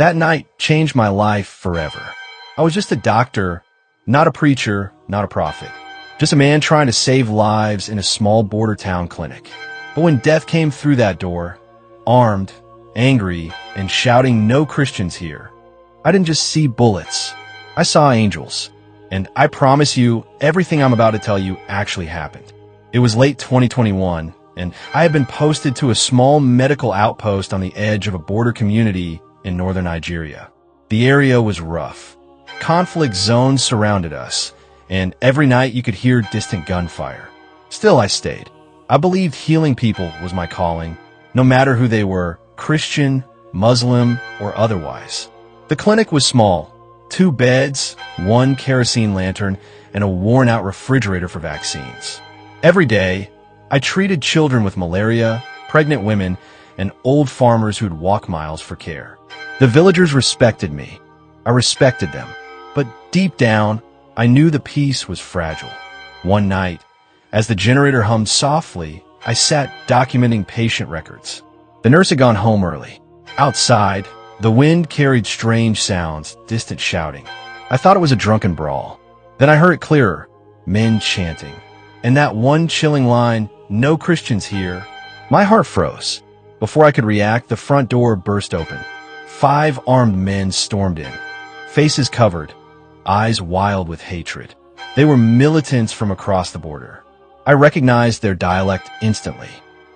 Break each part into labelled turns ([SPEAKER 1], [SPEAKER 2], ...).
[SPEAKER 1] That night changed my life forever. I was just a doctor, not a preacher, not a prophet. Just a man trying to save lives in a small border town clinic. But when death came through that door, armed, angry, and shouting, "No Christians here," I didn't just see bullets. I saw angels. And I promise you, everything I'm about to tell you actually happened. It was late 2021, and I had been posted to a small medical outpost on the edge of a border community in northern Nigeria. The area was rough. Conflict zones surrounded us, and every night you could hear distant gunfire. Still, I stayed. I believed healing people was my calling, no matter who they were, Christian, Muslim, or otherwise. The clinic was small. 2 beds, 1 kerosene lantern, and a worn-out refrigerator for vaccines. Every day, I treated children with malaria, pregnant women, and old farmers who'd walk miles for care. The villagers respected me. I respected them. But deep down, I knew the peace was fragile. One night, as the generator hummed softly, I sat documenting patient records. The nurse had gone home early. Outside, the wind carried strange sounds, distant shouting. I thought it was a drunken brawl. Then I heard it clearer, men chanting. And that one chilling line, "No Christians here," my heart froze. Before I could react, the front door burst open. 5 armed men stormed in, faces covered, eyes wild with hatred. They were militants from across the border. I recognized their dialect instantly.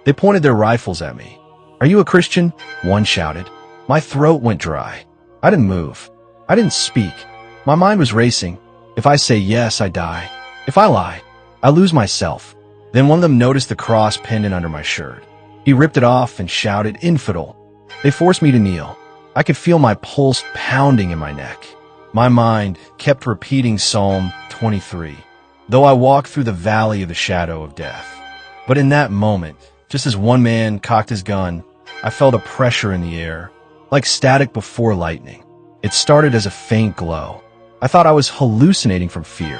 [SPEAKER 1] They pointed their rifles at me. "Are you a Christian?" one shouted. My throat went dry. I didn't move. I didn't speak. My mind was racing. If I say yes, I die. If I lie, I lose myself. Then one of them noticed the cross pendant under my shirt. He ripped it off and shouted, "Infidel." They forced me to kneel. I could feel my pulse pounding in my neck. My mind kept repeating Psalm 23, "Though I walk through the valley of the shadow of death." But in that moment, just as one man cocked his gun, I felt a pressure in the air, like static before lightning. It started as a faint glow. I thought I was hallucinating from fear.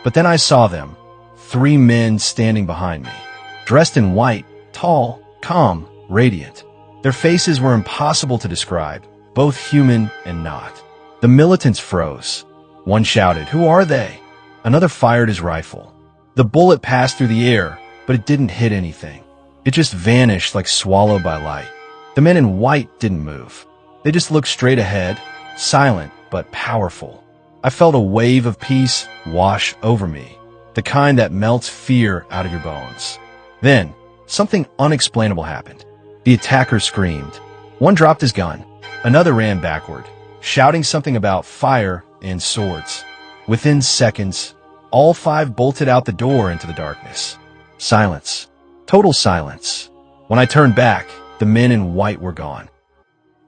[SPEAKER 1] But then I saw them, 3 men standing behind me, dressed in white, tall, calm, radiant. Their faces were impossible to describe, both human and not. The militants froze. One shouted, "Who are they?" Another fired his rifle. The bullet passed through the air, but it didn't hit anything. It just vanished like swallowed by light. The men in white didn't move. They just looked straight ahead, silent but powerful. I felt a wave of peace wash over me, the kind that melts fear out of your bones. Then, something unexplainable happened. The attacker screamed. One dropped his gun. Another ran backward, shouting something about fire and swords. Within seconds, all 5 bolted out the door into the darkness. Silence. Total silence. When I turned back, the men in white were gone.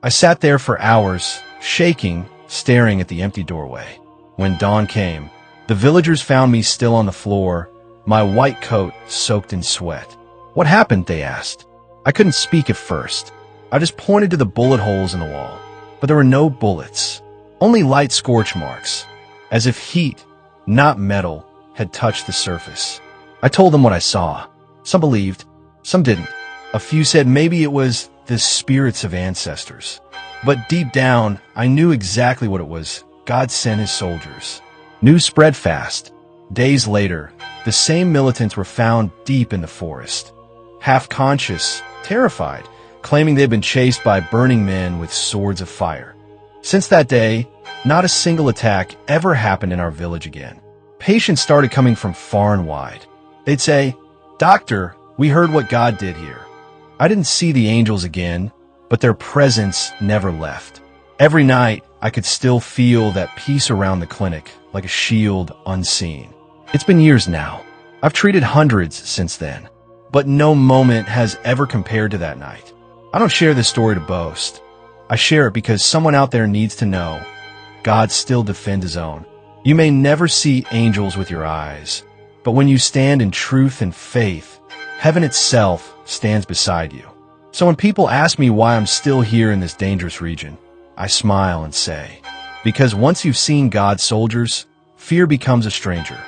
[SPEAKER 1] I sat there for hours, shaking, staring at the empty doorway. When dawn came, the villagers found me still on the floor, my white coat soaked in sweat. "What happened?" they asked. I couldn't speak at first. I just pointed to the bullet holes in the wall. But there were no bullets, only light scorch marks, as if heat, not metal, had touched the surface. I told them what I saw. Some believed, some didn't. A few said maybe it was the spirits of ancestors. But deep down, I knew exactly what it was. God sent his soldiers. News spread fast. Days later, the same militants were found deep in the forest, half-conscious, terrified, claiming they'd been chased by burning men with swords of fire. Since that day, not a single attack ever happened in our village again. Patients started coming from far and wide. They'd say, "Doctor, we heard what God did here." I didn't see the angels again, but their presence never left. Every night, I could still feel that peace around the clinic, like a shield unseen. It's been years now. I've treated hundreds since then, but no moment has ever compared to that night. I don't share this story to boast. I share it because someone out there needs to know God still defends his own. You may never see angels with your eyes, but when you stand in truth and faith, heaven itself stands beside you. So when people ask me why I'm still here in this dangerous region, I smile and say, because once you've seen God's soldiers, fear becomes a stranger.